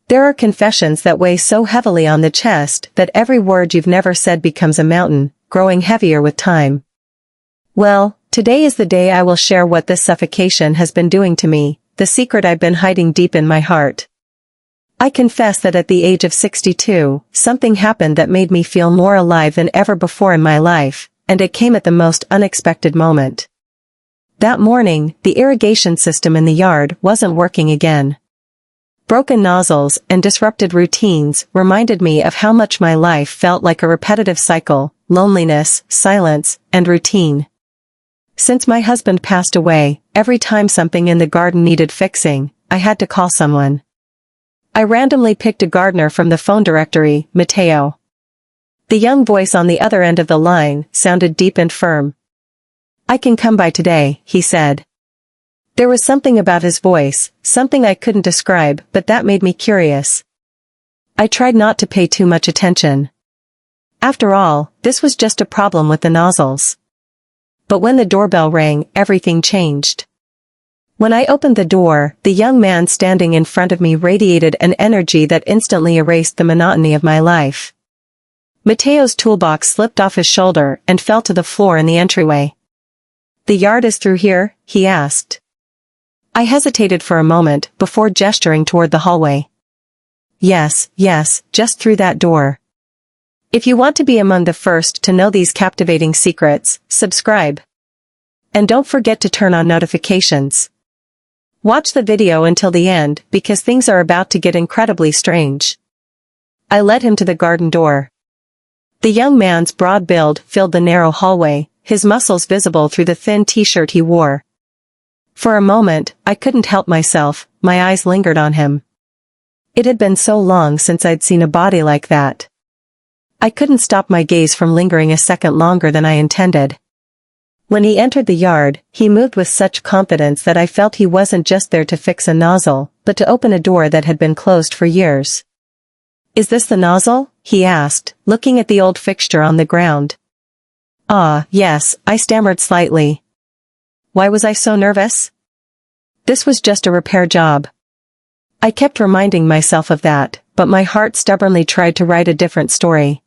There are confessions that weigh so heavily on the chest that every word you've never said becomes a mountain, growing heavier with time. Well, today is the day I will share what this suffocation has been doing to me, the secret I've been hiding deep in my heart. I confess that at the age of 62, something happened that made me feel more alive than ever before in my life, and it came at the most unexpected moment. That morning, the irrigation system in the yard wasn't working again. Broken nozzles and disrupted routines reminded me of how much my life felt like a repetitive cycle: loneliness, silence, and routine. Since my husband passed away, every time something in the garden needed fixing, I had to call someone. I randomly picked a gardener from the phone directory, Matteo. The young voice on the other end of the line sounded deep and firm. "I can come by today," he said. There was something about his voice, something I couldn't describe, but that made me curious. I tried not to pay too much attention. After all, this was just a problem with the nozzles. But when the doorbell rang, everything changed. When I opened the door, the young man standing in front of me radiated an energy that instantly erased the monotony of my life. Matteo's toolbox slipped off his shoulder and fell to the floor in the entryway. "The yard is through here?" he asked. I hesitated for a moment before gesturing toward the hallway. Yes, just through that door. If you want to be among the first to know these captivating secrets, subscribe. And don't forget to turn on notifications. Watch the video until the end because things are about to get incredibly strange. I led him to the garden door. The young man's broad build filled the narrow hallway, his muscles visible through the thin t-shirt he wore. For a moment, I couldn't help myself, my eyes lingered on him. It had been so long since I'd seen a body like that. I couldn't stop my gaze from lingering a second longer than I intended. When he entered the yard, he moved with such confidence that I felt he wasn't just there to fix a nozzle, but to open a door that had been closed for years. "Is this the nozzle?" he asked, looking at the old fixture on the ground. "Ah, yes," I stammered slightly. Why was I so nervous? This was just a repair job. I kept reminding myself of that, but my heart stubbornly tried to write a different story.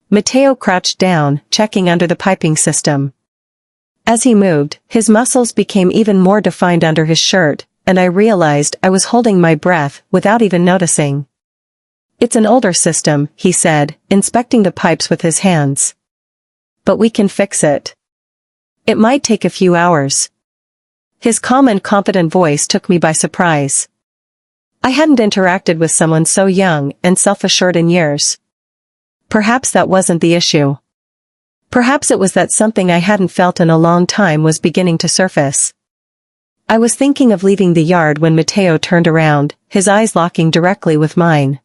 Matteo crouched down, checking under the piping system. As he moved, his muscles became even more defined under his shirt, and I realized I was holding my breath without even noticing. "It's an older system," he said, inspecting the pipes with his hands. "But we can fix it. It might take a few hours." His calm and confident voice took me by surprise. I hadn't interacted with someone so young and self-assured in years. Perhaps that wasn't the issue. Perhaps it was that something I hadn't felt in a long time was beginning to surface. I was thinking of leaving the yard when Matteo turned around, his eyes locking directly with mine.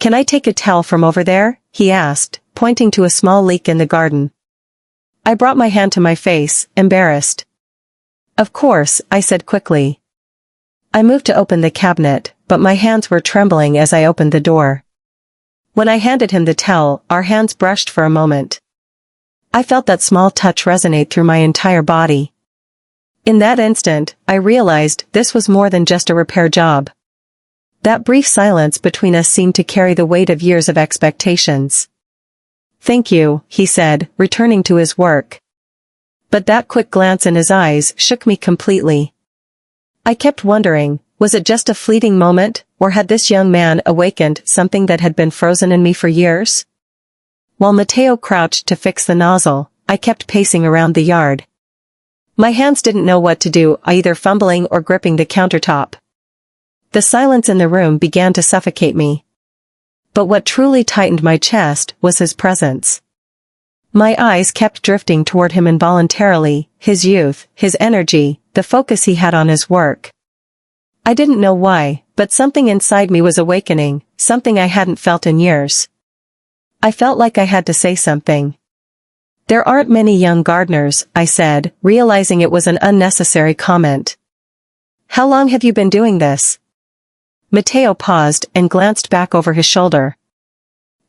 "Can I take a towel from over there?" he asked, pointing to a small leak in the garden. I brought my hand to my face, embarrassed. "Of course," I said quickly. I moved to open the cabinet, but my hands were trembling as I opened the door. When I handed him the towel, our hands brushed for a moment. I felt that small touch resonate through my entire body. In that instant, I realized this was more than just a repair job. That brief silence between us seemed to carry the weight of years of expectations. "Thank you," he said, returning to his work. But that quick glance in his eyes shook me completely. I kept wondering, was it just a fleeting moment, or had this young man awakened something that had been frozen in me for years? While Matteo crouched to fix the nozzle, I kept pacing around the yard. My hands didn't know what to do, either fumbling or gripping the countertop. The silence in the room began to suffocate me. But what truly tightened my chest was his presence. My eyes kept drifting toward him involuntarily, his youth, his energy, the focus he had on his work. I didn't know why, but something inside me was awakening, something I hadn't felt in years. I felt like I had to say something. "There aren't many young gardeners," I said, realizing it was an unnecessary comment. "How long have you been doing this?" Matteo paused and glanced back over his shoulder.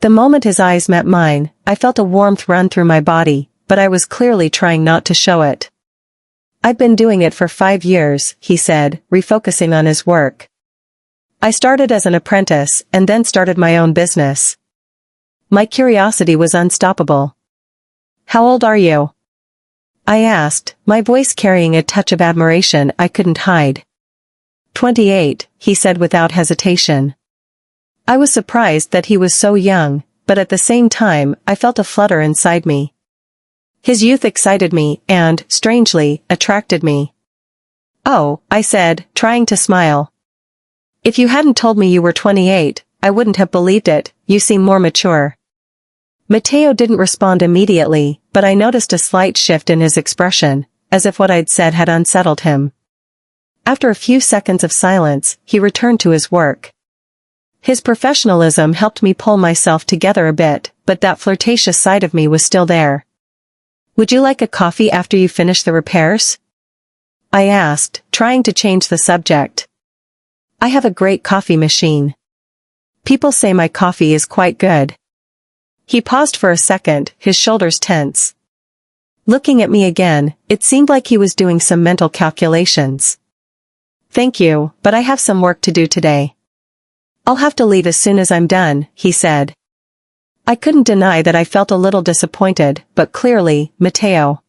The moment his eyes met mine, I felt a warmth run through my body, but I was clearly trying not to show it. "I've been doing it for 5 years," he said, refocusing on his work. I started as an apprentice and then started my own business. My curiosity was unstoppable. How old are you? I asked, my voice carrying a touch of admiration I couldn't hide. 28, he said without hesitation. I was surprised that he was so young, but at the same time I felt a flutter inside me. His youth excited me and, strangely, attracted me. Oh, I said, trying to smile. If you hadn't told me you were 28, I wouldn't have believed it, you seem more mature. Mateo didn't respond immediately, but I noticed a slight shift in his expression, as if what I'd said had unsettled him. After a few seconds of silence, he returned to his work. His professionalism helped me pull myself together a bit, but that flirtatious side of me was still there. Would you like a coffee after you finish the repairs? I asked, trying to change the subject. I have a great coffee machine. People say my coffee is quite good. He paused for a second, his shoulders tense. Looking at me again, it seemed like he was doing some mental calculations. Thank you, but I have some work to do today. I'll have to leave as soon as I'm done, he said. I couldn't deny that I felt a little disappointed, but clearly, Mateo.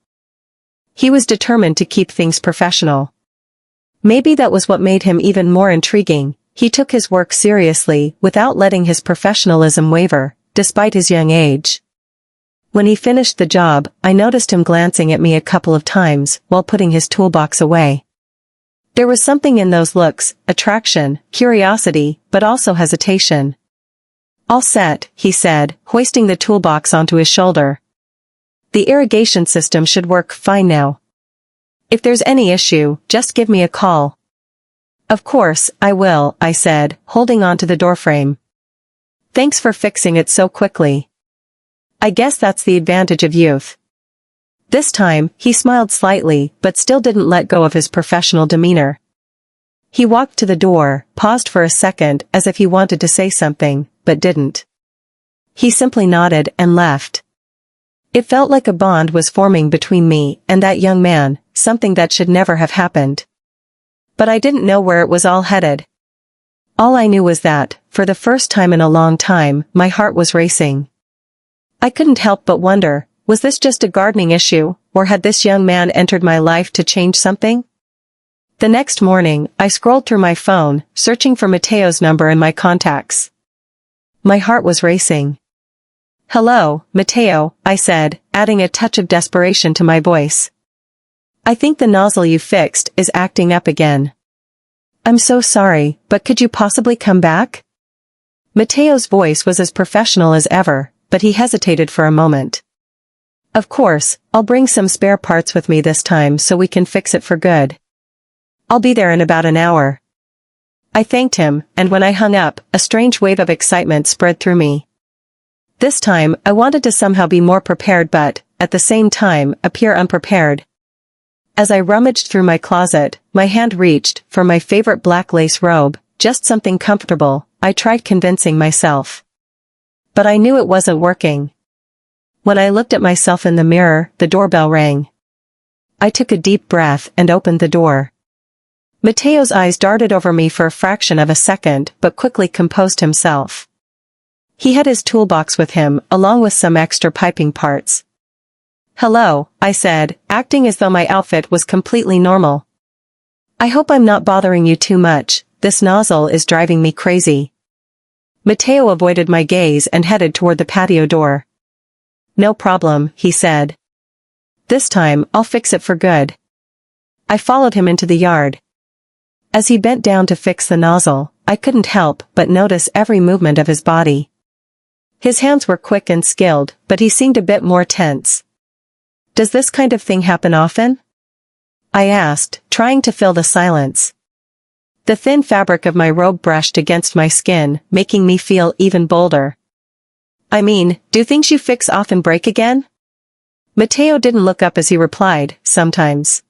He was determined to keep things professional. Maybe that was what made him even more intriguing. He took his work seriously, without letting his professionalism waver, despite his young age. When he finished the job, I noticed him glancing at me a couple of times, while putting his toolbox away. There was something in those looks, attraction, curiosity, but also hesitation. All set, he said, hoisting the toolbox onto his shoulder. The irrigation system should work fine now. If there's any issue, just give me a call. Of course, I will, I said, holding onto the doorframe. Thanks for fixing it so quickly. I guess that's the advantage of youth. This time, he smiled slightly, but still didn't let go of his professional demeanor. He walked to the door, paused for a second as if he wanted to say something, but didn't. He simply nodded and left. It felt like a bond was forming between me and that young man, something that should never have happened. But I didn't know where it was all headed. All I knew was that, for the first time in a long time, my heart was racing. I couldn't help but wonder, was this just a gardening issue, or had this young man entered my life to change something? The next morning, I scrolled through my phone, searching for Mateo's number in my contacts. My heart was racing. Hello, Mateo, I said, adding a touch of desperation to my voice. I think the nozzle you fixed is acting up again. I'm so sorry, but could you possibly come back? Mateo's voice was as professional as ever, but he hesitated for a moment. Of course, I'll bring some spare parts with me this time so we can fix it for good. I'll be there in about an hour. I thanked him, and when I hung up, a strange wave of excitement spread through me. This time, I wanted to somehow be more prepared but, at the same time, appear unprepared. As I rummaged through my closet, my hand reached for my favorite black lace robe, just something comfortable, I tried convincing myself. But I knew it wasn't working. When I looked at myself in the mirror, the doorbell rang. I took a deep breath and opened the door. Mateo's eyes darted over me for a fraction of a second but quickly composed himself. He had his toolbox with him, along with some extra piping parts. Hello, I said, acting as though my outfit was completely normal. I hope I'm not bothering you too much, this nozzle is driving me crazy. Mateo avoided my gaze and headed toward the patio door. No problem, he said. This time, I'll fix it for good. I followed him into the yard. As he bent down to fix the nozzle, I couldn't help but notice every movement of his body. His hands were quick and skilled, but he seemed a bit more tense. Does this kind of thing happen often? I asked, trying to fill the silence. The thin fabric of my robe brushed against my skin, making me feel even bolder. I mean, do things you fix often break again? Mateo didn't look up as he replied, sometimes.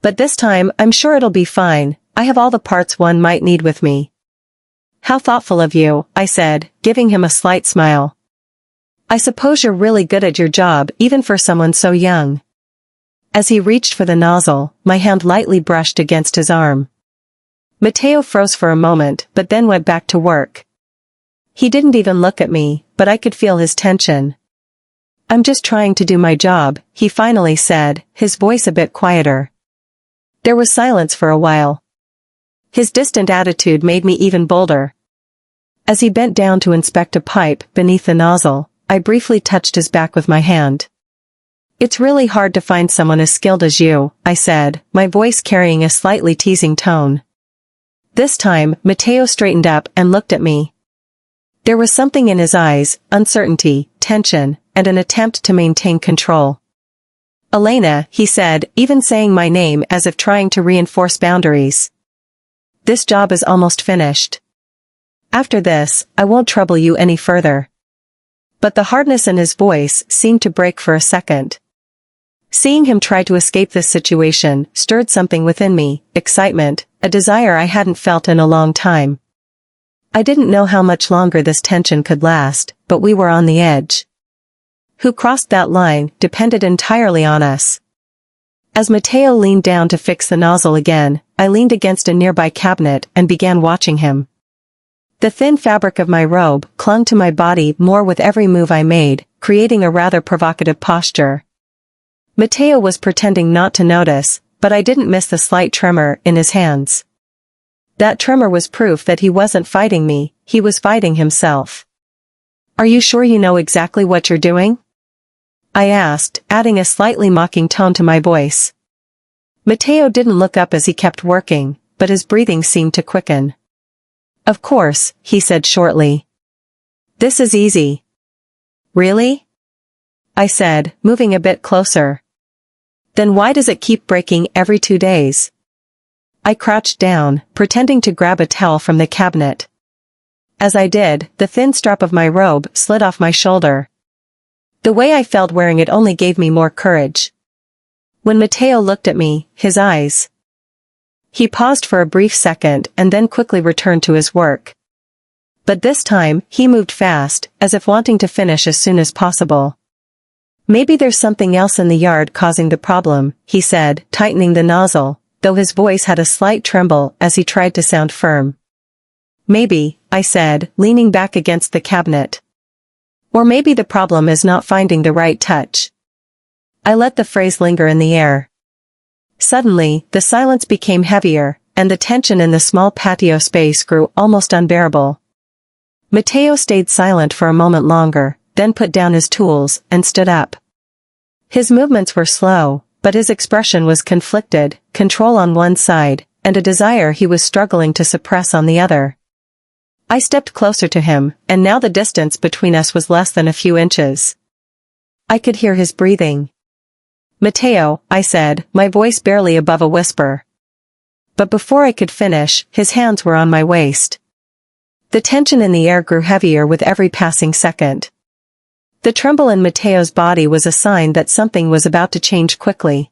But this time, I'm sure it'll be fine, I have all the parts one might need with me. How thoughtful of you, I said, giving him a slight smile. I suppose you're really good at your job, even for someone so young. As he reached for the nozzle, my hand lightly brushed against his arm. Mateo froze for a moment but then went back to work. He didn't even look at me, but I could feel his tension. "I'm just trying to do my job," he finally said, his voice a bit quieter. There was silence for a while. His distant attitude made me even bolder. As he bent down to inspect a pipe beneath the nozzle, I briefly touched his back with my hand. "It's really hard to find someone as skilled as you," I said, my voice carrying a slightly teasing tone. This time, Mateo straightened up and looked at me. There was something in his eyes, uncertainty, tension, and an attempt to maintain control. "Elena," he said, even saying my name as if trying to reinforce boundaries. "This job is almost finished. After this, I won't trouble you any further." But the hardness in his voice seemed to break for a second. Seeing him try to escape this situation stirred something within me, excitement, a desire I hadn't felt in a long time. I didn't know how much longer this tension could last, but we were on the edge. Who crossed that line depended entirely on us. As Mateo leaned down to fix the nozzle again, I leaned against a nearby cabinet and began watching him. The thin fabric of my robe clung to my body more with every move I made, creating a rather provocative posture. Mateo was pretending not to notice, but I didn't miss the slight tremor in his hands. That tremor was proof that he wasn't fighting me, he was fighting himself. "Are you sure you know exactly what you're doing?" I asked, adding a slightly mocking tone to my voice. Mateo didn't look up as he kept working, but his breathing seemed to quicken. "Of course," he said shortly. "This is easy." "Really?" I said, moving a bit closer. "Then why does it keep breaking every 2 days?" I crouched down, pretending to grab a towel from the cabinet. As I did, the thin strap of my robe slid off my shoulder. The way I felt wearing it only gave me more courage. When Mateo looked at me, his eyes. He paused for a brief second and then quickly returned to his work. But this time, he moved fast, as if wanting to finish as soon as possible. "Maybe there's something else in the yard causing the problem," he said, tightening the nozzle, though his voice had a slight tremble as he tried to sound firm. "Maybe," I said, leaning back against the cabinet. "Or maybe the problem is not finding the right touch." I let the phrase linger in the air. Suddenly, the silence became heavier, and the tension in the small patio space grew almost unbearable. Mateo stayed silent for a moment longer, then put down his tools and stood up. His movements were slow, but his expression was conflicted, control on one side, and a desire he was struggling to suppress on the other. I stepped closer to him, and now the distance between us was less than a few inches. I could hear his breathing. "Mateo," I said, my voice barely above a whisper. But before I could finish, his hands were on my waist. The tension in the air grew heavier with every passing second. The tremble in Mateo's body was a sign that something was about to change quickly.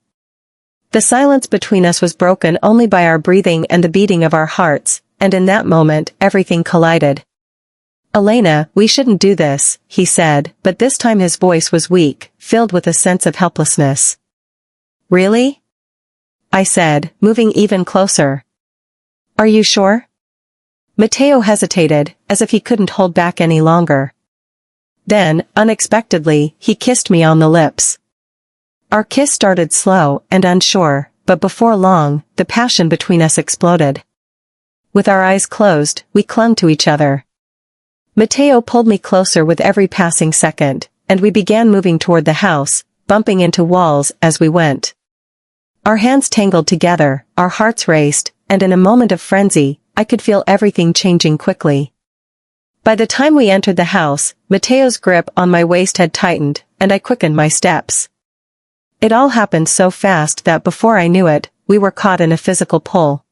The silence between us was broken only by our breathing and the beating of our hearts, and in that moment, everything collided. "Elena, we shouldn't do this," he said, but this time his voice was weak, filled with a sense of helplessness. "Really?" I said, moving even closer. "Are you sure?" Mateo hesitated, as if he couldn't hold back any longer. Then, unexpectedly, he kissed me on the lips. Our kiss started slow and unsure, but before long, the passion between us exploded. With our eyes closed, we clung to each other. Mateo pulled me closer with every passing second, and we began moving toward the house, bumping into walls as we went. Our hands tangled together, our hearts raced, and in a moment of frenzy, I could feel everything changing quickly. By the time we entered the house, Mateo's grip on my waist had tightened, and I quickened my steps. It all happened so fast that before I knew it, we were caught in a physical pull.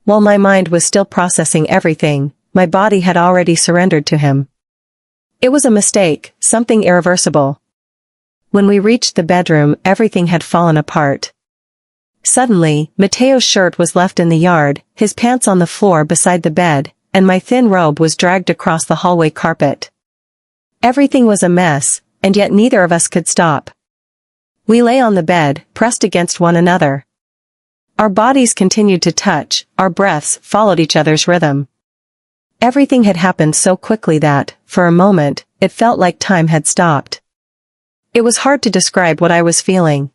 While my mind was still processing everything, my body had already surrendered to him. It was a mistake, something irreversible. When we reached the bedroom, everything had fallen apart. Suddenly, Mateo's shirt was left in the yard, his pants on the floor beside the bed, and my thin robe was dragged across the hallway carpet. Everything was a mess, and yet neither of us could stop. We lay on the bed, pressed against one another. Our bodies continued to touch, our breaths followed each other's rhythm. Everything had happened so quickly that, for a moment, it felt like time had stopped. It was hard to describe what I was feeling.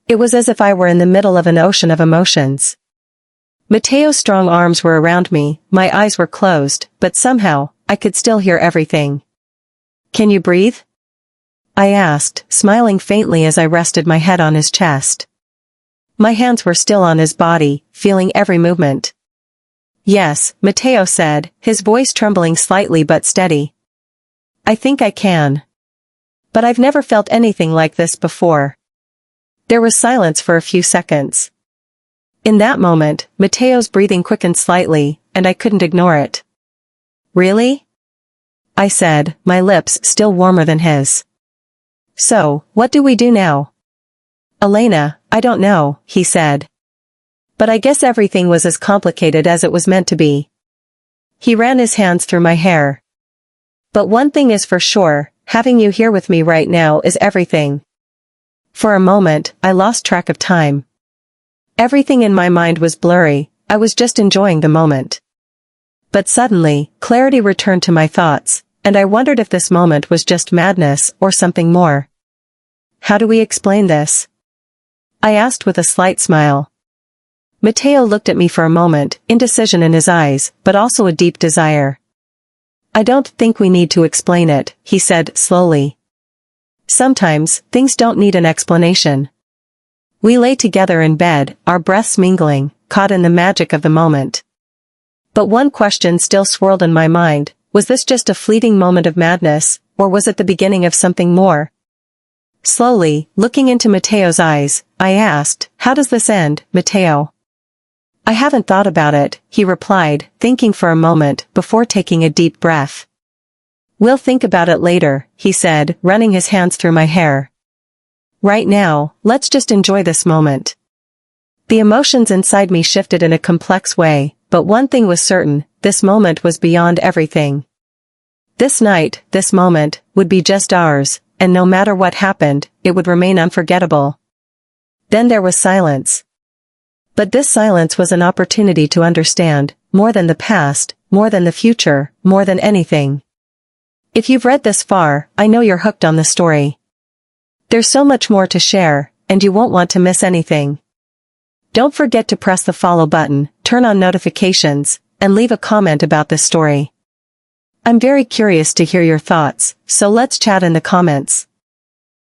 It was as if I were in the middle of an ocean of emotions. Mateo's strong arms were around me, my eyes were closed, but somehow, I could still hear everything. "Can you breathe?" I asked, smiling faintly as I rested my head on his chest. My hands were still on his body, feeling every movement. "Yes," Mateo said, his voice trembling slightly but steady. "I think I can. But I've never felt anything like this before." There was silence for a few seconds. In that moment, Mateo's breathing quickened slightly, and I couldn't ignore it. "Really?" I said, my lips still warmer than his. "So, what do we do now?" "Elena, I don't know," he said. "But I guess everything was as complicated as it was meant to be." He ran his hands through my hair. "But one thing is for sure, having you here with me right now is everything." For a moment, I lost track of time. Everything in my mind was blurry, I was just enjoying the moment. But suddenly, clarity returned to my thoughts, and I wondered if this moment was just madness or something more. "How do we explain this?" I asked with a slight smile. Mateo looked at me for a moment, indecision in his eyes, but also a deep desire. "I don't think we need to explain it," he said slowly. "Sometimes, things don't need an explanation." We lay together in bed, our breaths mingling, caught in the magic of the moment. But one question still swirled in my mind, was this just a fleeting moment of madness, or was it the beginning of something more? Slowly, looking into Mateo's eyes, I asked, "How does this end, Mateo?" "I haven't thought about it," he replied, thinking for a moment before taking a deep breath. "We'll think about it later," he said, running his hands through my hair. "Right now, let's just enjoy this moment." The emotions inside me shifted in a complex way, but one thing was certain, this moment was beyond everything. This night, this moment, would be just ours, and no matter what happened, it would remain unforgettable. Then there was silence. But this silence was an opportunity to understand, more than the past, more than the future, more than anything. If you've read this far, I know you're hooked on the story. There's so much more to share, and you won't want to miss anything. Don't forget to press the follow button, turn on notifications, and leave a comment about this story. I'm very curious to hear your thoughts, so let's chat in the comments.